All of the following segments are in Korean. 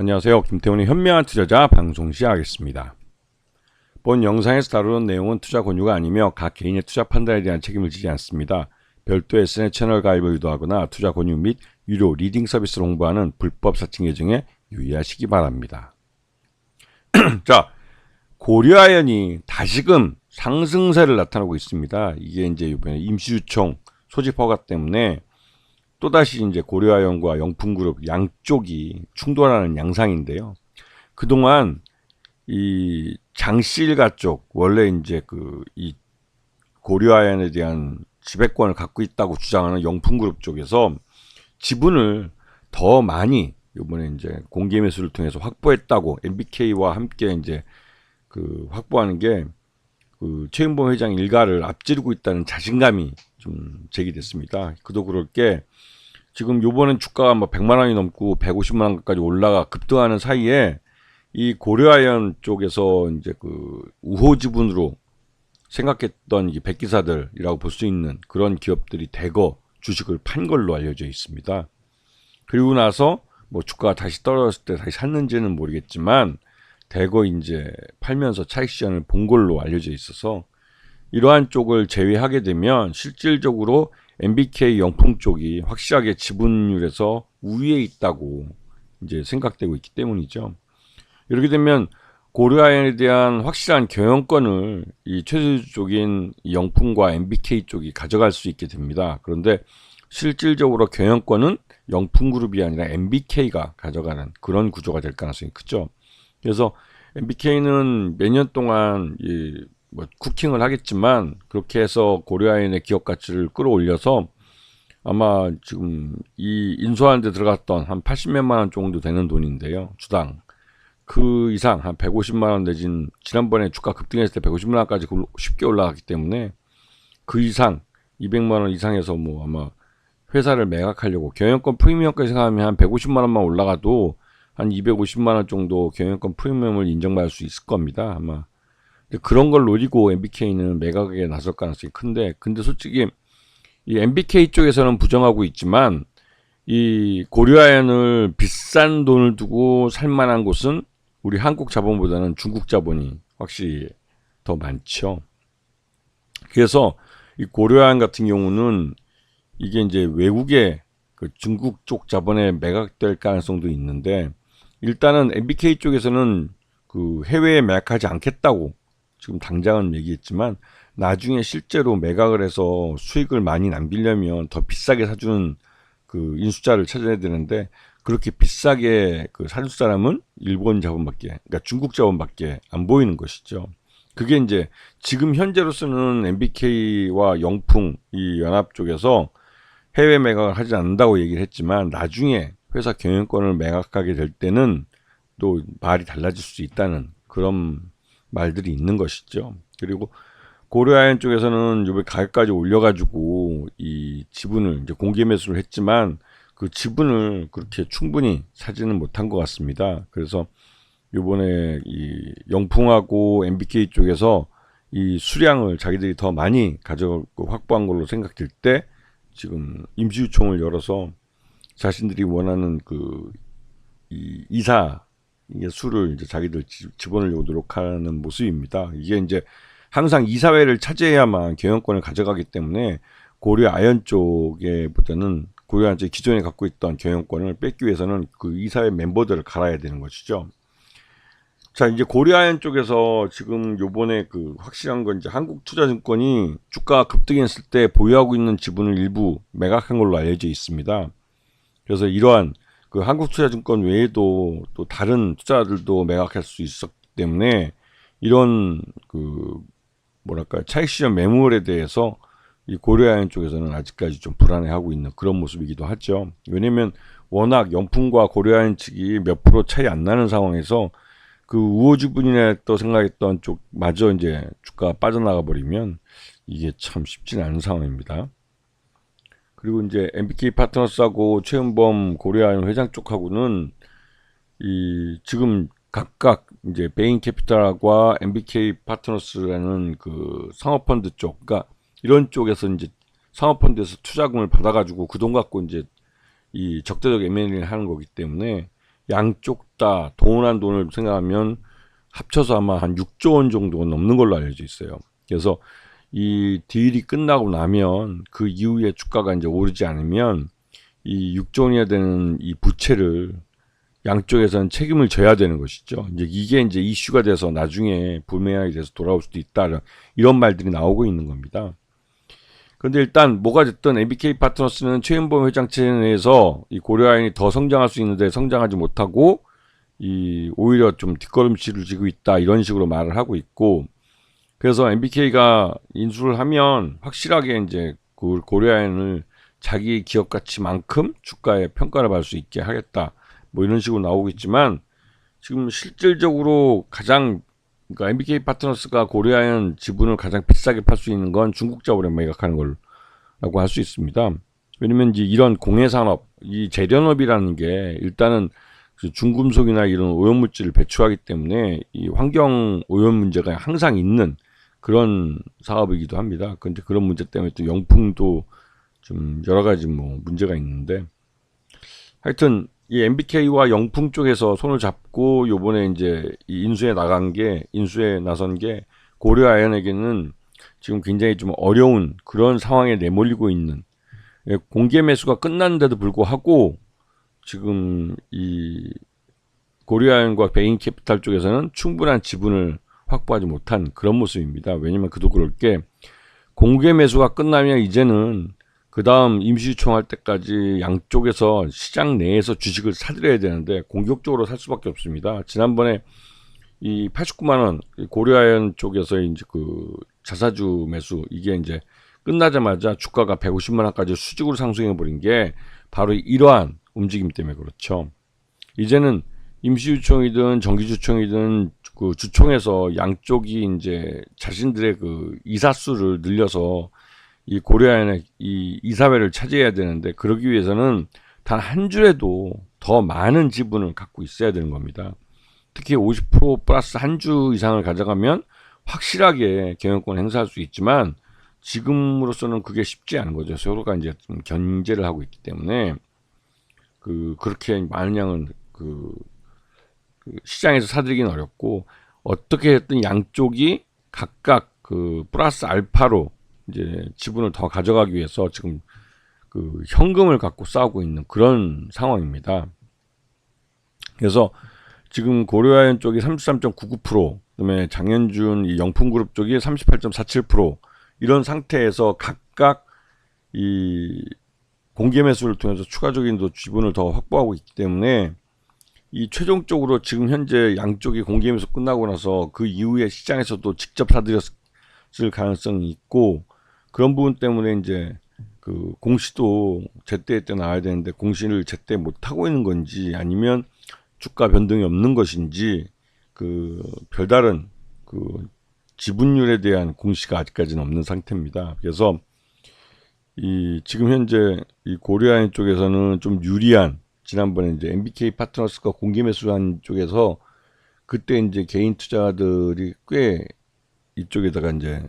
안녕하세요. 김태훈의 현명한 투자자 방송 시작하겠습니다. 본 영상에서 다루는 내용은 투자 권유가 아니며 각 개인의 투자 판단에 대한 책임을 지지 않습니다. 별도 SNS 채널 가입을 유도하거나 투자 권유 및 유료 리딩 서비스를 홍보하는 불법 사칭 계정에 유의하시기 바랍니다. 자, 고려아연이 다시금 상승세를 나타내고 있습니다. 이게 이제 이번에 임시주총 소집 허가 때문에 또다시 이제 고려아연과 영풍그룹 양쪽이 충돌하는 양상인데요. 그동안 이 장시일가 쪽, 원래 이제 이 고려아연에 대한 지배권을 갖고 있다고 주장하는 영풍그룹 쪽에서 지분을 더 많이 이번에 이제 공개 매수를 통해서 확보했다고 MBK와 함께 이제 확보하는 게 최윤범 회장 일가를 앞지르고 있다는 자신감이 좀 제기됐습니다. 그도 그럴 게 지금 요번엔 주가가 뭐 100만 원이 넘고 150만 원까지 올라가 급등하는 사이에 이 고려아연 쪽에서 이제 우호 지분으로 생각했던 이 백기사들이라고 볼 수 있는 그런 기업들이 대거 주식을 판 걸로 알려져 있습니다. 그리고 나서 뭐 주가가 다시 떨어졌을 때 다시 샀는지는 모르겠지만 대거 이제 팔면서 차익 실현을 본 걸로 알려져 있어서 이러한 쪽을 제외하게 되면 실질적으로 MBK 영풍 쪽이 확실하게 지분율에서 우위에 있다고 이제 생각되고 있기 때문이죠. 이렇게 되면 고려아연에 대한 확실한 경영권을 이 최소주 쪽인 영풍과 MBK 쪽이 가져갈 수 있게 됩니다. 그런데 실질적으로 경영권은 영풍그룹이 아니라 MBK가 가져가는 그런 구조가 될 가능성이 크죠. 그래서 MBK는 몇 년 동안 뭐 쿠킹을 하겠지만 그렇게 해서 고려아연의 기업 가치를 끌어올려서 아마 지금 이 인수하는 데 들어갔던 한 80몇만 원 정도 되는 돈인데요. 주당. 그 이상 한 150만 원 내진 지난번에 주가 급등했을 때 150만 원까지 쉽게 올라갔기 때문에 그 이상 200만 원 이상에서 뭐 아마 회사를 매각하려고 경영권 프리미엄까지 생각하면 한 150만 원만 올라가도 한 250만 원 정도 경영권 프리미엄을 인정받을 수 있을 겁니다. 아마. 그런 걸 노리고 MBK는 매각에 나설 가능성이 큰데, 근데 솔직히 이 MBK 쪽에서는 부정하고 있지만 이 고려아연을 비싼 돈을 두고 살 만한 곳은 우리 한국 자본보다는 중국 자본이 확실히 더 많죠. 그래서 이 고려아연 같은 경우는 이게 이제 외국의 중국 쪽 자본에 매각될 가능성도 있는데, 일단은 MBK 쪽에서는 해외에 매각하지 않겠다고 지금 당장은 얘기했지만 나중에 실제로 매각을 해서 수익을 많이 남기려면 더 비싸게 사주는 인수자를 찾아야 되는데, 그렇게 비싸게 사줄 사람은 일본 자본밖에, 그러니까 중국 자본밖에 안 보이는 것이죠. 그게 이제 지금 현재로서는 MBK와 영풍 이 연합 쪽에서 해외 매각을 하지 않는다고 얘기를 했지만 나중에 회사 경영권을 매각하게 될 때는 또 말이 달라질 수 있다는 그런 말들이 있는 것이죠. 그리고 고려아연 쪽에서는 이번에 가격까지 올려가지고 이 지분을 이제 공개 매수를 했지만 그 지분을 그렇게 충분히 사지는 못한 것 같습니다. 그래서 이번에 이 영풍하고 MBK 쪽에서 이 수량을 자기들이 더 많이 가져가고 확보한 걸로 생각될 때 지금 임시유총을 열어서 자신들이 원하는 이 이사 수를 이제 자기들 집어넣으려고 노력하는 모습입니다. 이게 이제 항상 이사회를 차지해야만 경영권을 가져가기 때문에 고려아연 쪽에보다는 고려아연 쪽이 기존에 갖고 있던 경영권을 뺏기 위해서는 그 이사회 멤버들을 갈아야 되는 것이죠. 자, 이제 고려아연 쪽에서 지금 요번에 확실한 건 이제 한국투자증권이 주가 급등했을 때 보유하고 있는 지분을 일부 매각한 걸로 알려져 있습니다. 그래서 이러한 한국투자증권 외에도 또 다른 투자들도 매각할 수 있었기 때문에 이런 뭐랄까 차익 실현 매물에 대해서 이 고려아연 쪽에서는 아직까지 좀 불안해하고 있는 그런 모습이기도 하죠. 왜냐면 워낙 영풍과 고려아연 측이 몇 프로 차이 안 나는 상황에서 우호 지분이나 또 생각했던 쪽마저 이제 주가가 빠져나가 버리면 이게 참 쉽지는 않은 상황입니다. 그리고 이제 MBK 파트너스하고 최은범 고려아연 회장 쪽하고는 지금 각각 이제 베인캐피탈과 MBK 파트너스라는 상업펀드 쪽, 그러니까 이런 쪽에서 이제 상업펀드에서 투자금을 받아가지고 그 돈 갖고 이제 이 적대적 M&A를 하는 거기 때문에 양쪽 다 동원한 돈을 생각하면 합쳐서 아마 한 6조 원 정도가 넘는 걸로 알려져 있어요. 그래서 이 딜이 끝나고 나면 그 이후에 주가가 이제 오르지 않으면 이 6조 원이나 되는 이 부채를 양쪽에서는 책임을 져야 되는 것이죠. 이제 이게 이제 이슈가 돼서 나중에 불매하게 돼서 돌아올 수도 있다, 이런 말들이 나오고 있는 겁니다. 그런데 일단 뭐가 됐든 MBK 파트너스는 최윤범 회장 체내에서 이 고려아연이 더 성장할 수 있는데 성장하지 못하고 이 오히려 좀 뒷걸음질을 지고 있다, 이런 식으로 말을 하고 있고, 그래서 MBK가 인수를 하면 확실하게 이제 그 고려아연을 자기 기업 가치만큼 주가에 평가를 받을 수 있게 하겠다, 뭐 이런 식으로 나오고 있지만, 지금 실질적으로 가장, 그러니까 MBK 파트너스가 고려아연 지분을 가장 비싸게 팔 수 있는 건 중국 자본에 매각하는 걸라고 할 수 있습니다. 왜냐면 이제 이런 공해산업, 이 재련업이라는 게 일단은 중금속이나 이런 오염물질을 배출하기 때문에 이 환경 오염 문제가 항상 있는 그런 사업이기도 합니다. 그런데 그런 문제 때문에 또 영풍도 좀 여러 가지 뭐 문제가 있는데, 하여튼 이 MBK와 영풍 쪽에서 손을 잡고 요번에 이제 이 인수에 나선 게 고려아연에게는 지금 굉장히 좀 어려운 그런 상황에 내몰리고 있는, 공개 매수가 끝났는데도 불구하고 지금 이 고려아연과 베인캐피탈 쪽에서는 충분한 지분을 확보하지 못한 그런 모습입니다. 왜냐면 그도 그럴 게, 공개 매수가 끝나면 이제는 그 다음 임시유총 할 때까지 양쪽에서 시장 내에서 주식을 사들여야 되는데 공격적으로 살 수밖에 없습니다. 지난번에 이 89만원 고려아연 쪽에서 이제 그 자사주 매수, 이게 이제 끝나자마자 주가가 150만원까지 수직으로 상승해 버린 게 바로 이러한 움직임 때문에 그렇죠. 이제는 임시유총이든 정기주총이든 그 주총에서 양쪽이 이제 자신들의 그 이사수를 늘려서 이 고려아연의 이 이사회를 차지해야 되는데, 그러기 위해서는 단 한 줄에도 더 많은 지분을 갖고 있어야 되는 겁니다. 특히 50% 플러스 한 주 이상을 가져가면 확실하게 경영권 행사할 수 있지만, 지금으로서는 그게 쉽지 않은 거죠. 서로가 이제 좀 견제를 하고 있기 때문에 그렇게 많은 양은 시장에서 사들이기는 어렵고, 어떻게 했든 양쪽이 각각 그 플러스 알파로 이제 지분을 더 가져가기 위해서 지금 그 현금을 갖고 싸우고 있는 그런 상황입니다. 그래서 지금 고려아연 쪽이 33.99%, 그다음에 장현준 이 영풍그룹 쪽이 38.47%, 이런 상태에서 각각 이 공개 매수를 통해서 추가적인 지분을 더 확보하고 있기 때문에, 이 최종적으로 지금 현재 양쪽이 공개 매수 끝나고 나서 그 이후에 시장에서도 직접 사들였을 가능성이 있고, 그런 부분 때문에 이제 그 공시도 제때 나와야 되는데 공시를 제때 못 하고 있는 건지, 아니면 주가 변동이 없는 것인지, 그 별다른 그 지분율에 대한 공시가 아직까지는 없는 상태입니다. 그래서 이 지금 현재 이 고려아연 쪽에서는 좀 유리한, 지난번에 이제 MBK 파트너스가 공개 매수한 쪽에서 그때 이제 개인 투자들이 꽤 이쪽에다가 이제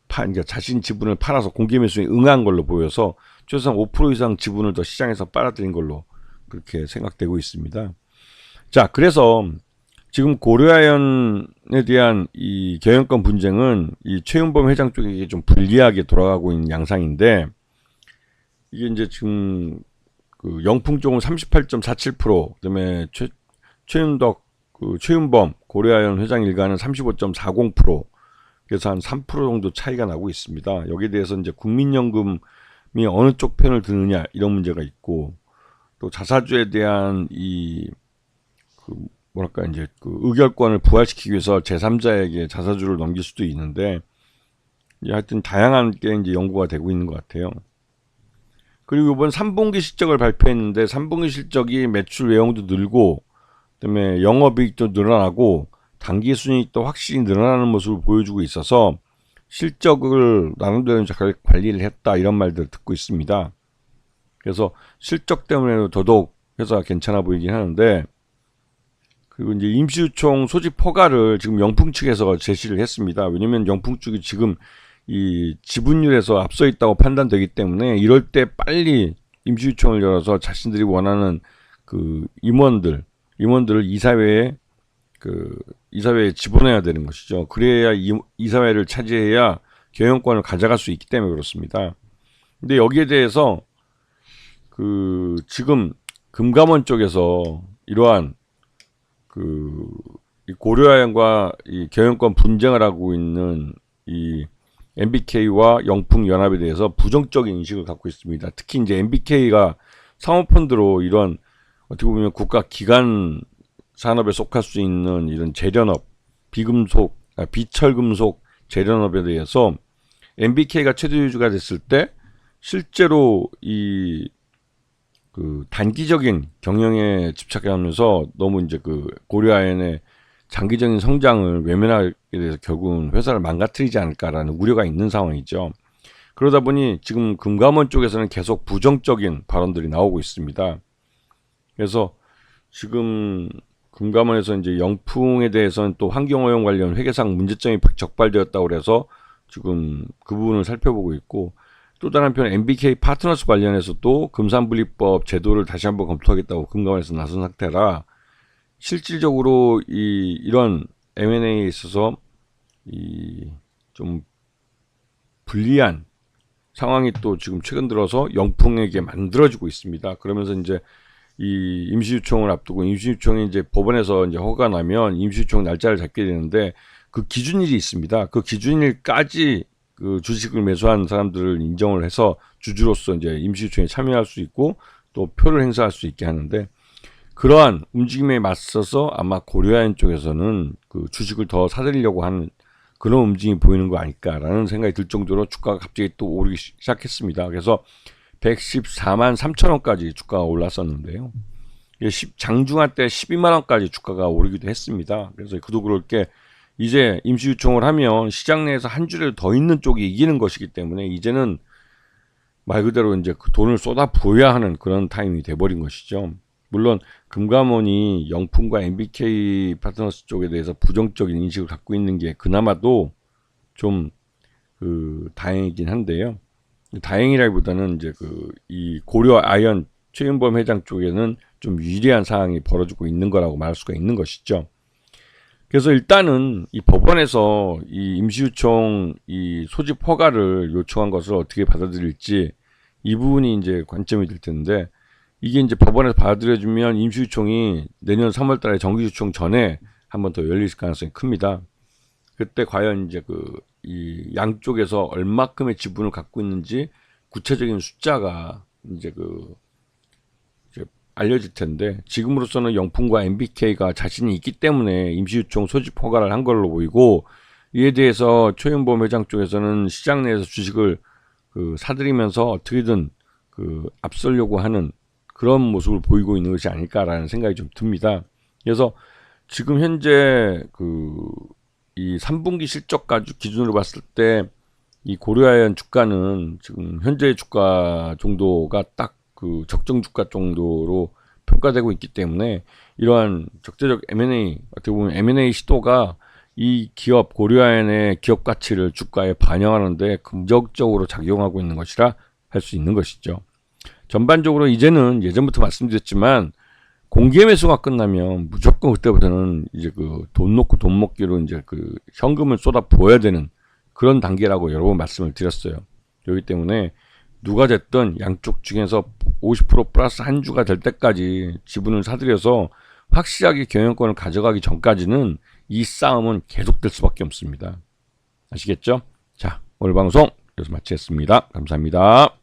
그러니까 자신 지분을 팔아서 공개 매수에 응한 걸로 보여서 최소한 5% 이상 지분을 더 시장에서 빨아들인 걸로 그렇게 생각되고 있습니다. 자, 그래서 지금 고려아연에 대한 이 경영권 분쟁은 이 최윤범 회장 쪽에게 좀 불리하게 돌아가고 있는 양상인데, 이게 이제 지금 그 영풍 쪽은 38.47%, 그다음에 최윤범 고려아연 회장 일가는 35.40%, 그래서 한 3% 정도 차이가 나고 있습니다. 여기에 대해서 이제 국민연금이 어느 쪽 편을 드느냐, 이런 문제가 있고, 또 자사주에 대한 뭐랄까 이제 그 의결권을 부활시키기 위해서 제3자에게 자사주를 넘길 수도 있는데, 하여튼 다양한 게 이제 연구가 되고 있는 것 같아요. 그리고 이번 3분기 실적을 발표했는데 3분기 실적이 매출 외형도 늘고, 그다음에 영업이익도 늘어나고 당기 순이익도 확실히 늘어나는 모습을 보여주고 있어서 실적을 나름대로 잘 관리를 했다, 이런 말들을 듣고 있습니다. 그래서 실적 때문에도 더더욱 회사가 괜찮아 보이긴 하는데, 그리고 이제 임시유총 소집 허가를 지금 영풍 측에서 제시를 했습니다. 왜냐면 영풍 측이 지금 이 지분율에서 앞서 있다고 판단되기 때문에 이럴 때 빨리 임시유총을 열어서 자신들이 원하는 그 임원들을 이사회에 집어넣어야 되는 것이죠. 그래야 이사회를 차지해야 경영권을 가져갈 수 있기 때문에 그렇습니다. 근데 여기에 대해서 지금 금감원 쪽에서 이러한 이 고려아연과 이 경영권 분쟁을 하고 있는 이 MBK와 영풍연합에 대해서 부정적인 인식을 갖고 있습니다. 특히 이제 MBK가 사모펀드로 이런 어떻게 보면 국가 기관 산업에 속할 수 있는 이런 재련업, 비철금속 재련업에 대해서 MBK가 최대주주가 됐을 때 실제로 단기적인 경영에 집착하면서 너무 이제 고려아연의 장기적인 성장을 외면하게 돼서 결국은 회사를 망가뜨리지 않을까라는 우려가 있는 상황이죠. 그러다 보니 지금 금감원 쪽에서는 계속 부정적인 발언들이 나오고 있습니다. 그래서 지금 금감원에서 이제 영풍에 대해서는 또 환경오염 관련 회계상 문제점이 적발되었다고 그래서 지금 그 부분을 살펴보고 있고, 또 다른 한편 MBK 파트너스 관련해서도 금산분리법 제도를 다시 한번 검토하겠다고 금감원에서 나선 상태라 실질적으로 이런 M&A에 있어서 좀 불리한 상황이 또 지금 최근 들어서 영풍에게 만들어지고 있습니다. 그러면서 이제 이 임시유총을 앞두고 임시유총이 이제 법원에서 이제 허가가 나면 임시유총 날짜를 잡게 되는데 그 기준일이 있습니다. 그 기준일까지 그 주식을 매수한 사람들을 인정을 해서 주주로서 이제 임시유총에 참여할 수 있고 또 표를 행사할 수 있게 하는데, 그러한 움직임에 맞서서 아마 고려아연 쪽에서는 그 주식을 더 사들이려고 하는 그런 움직임이 보이는 거 아닐까라는 생각이 들 정도로 주가가 갑자기 또 오르기 시작했습니다. 그래서 114만 3천 원까지 주가가 올랐었는데요. 장중한 때 12만 원까지 주가가 오르기도 했습니다. 그래서 그도 그럴 게 이제 임시유총을 하면 시장 내에서 한 줄을 더 있는 쪽이 이기는 것이기 때문에 이제는 말 그대로 이제 그 돈을 쏟아 부어야 하는 그런 타임이 돼버린 것이죠. 물론 금감원이 영풍과 MBK 파트너스 쪽에 대해서 부정적인 인식을 갖고 있는 게 그나마도 좀 다행이긴 한데요. 다행이라기보다는 이제 이 고려아연 최윤범 회장 쪽에는 좀 유리한 상황이 벌어지고 있는 거라고 말할 수가 있는 것이죠. 그래서 일단은 이 법원에서 이 임시유총 이 소집 허가를 요청한 것을 어떻게 받아들일지 이 부분이 이제 관점이 될 텐데, 이게 이제 법원에서 받아들여주면 임시유총이 내년 3월 달에 정기유총 전에 한 번 더 열릴 가능성이 큽니다. 그때 과연 이제 이 양쪽에서 얼마큼의 지분을 갖고 있는지 구체적인 숫자가 이제 이제 알려질 텐데, 지금으로서는 영풍과 MBK가 자신이 있기 때문에 임시유총 소집 허가를 한 걸로 보이고, 이에 대해서 최윤범 회장 쪽에서는 시장 내에서 주식을 사들이면서 어떻게든 앞서려고 하는 그런 모습을 보이고 있는 것이 아닐까라는 생각이 좀 듭니다. 그래서 지금 현재 이 3분기 실적 기준으로 봤을 때 이 고려아연 주가는 지금 현재 주가 정도가 딱 적정 주가 정도로 평가되고 있기 때문에 이러한 적재적 M&A, 어떻게 보면 M&A 시도가 이 기업 고려아연의 기업 가치를 주가에 반영하는데 긍정적으로 작용하고 있는 것이라 할 수 있는 것이죠. 전반적으로 이제는 예전부터 말씀드렸지만 공개 매수가 끝나면 무조건 그때부터는 이제 돈 놓고 돈 먹기로 이제 현금을 쏟아 부어야 되는 그런 단계라고 여러 번 말씀을 드렸어요. 그렇기 때문에 누가 됐든 양쪽 중에서 50% 플러스 한 주가 될 때까지 지분을 사들여서 확실하게 경영권을 가져가기 전까지는 이 싸움은 계속될 수밖에 없습니다. 아시겠죠? 자, 오늘 방송 여기서 마치겠습니다. 감사합니다.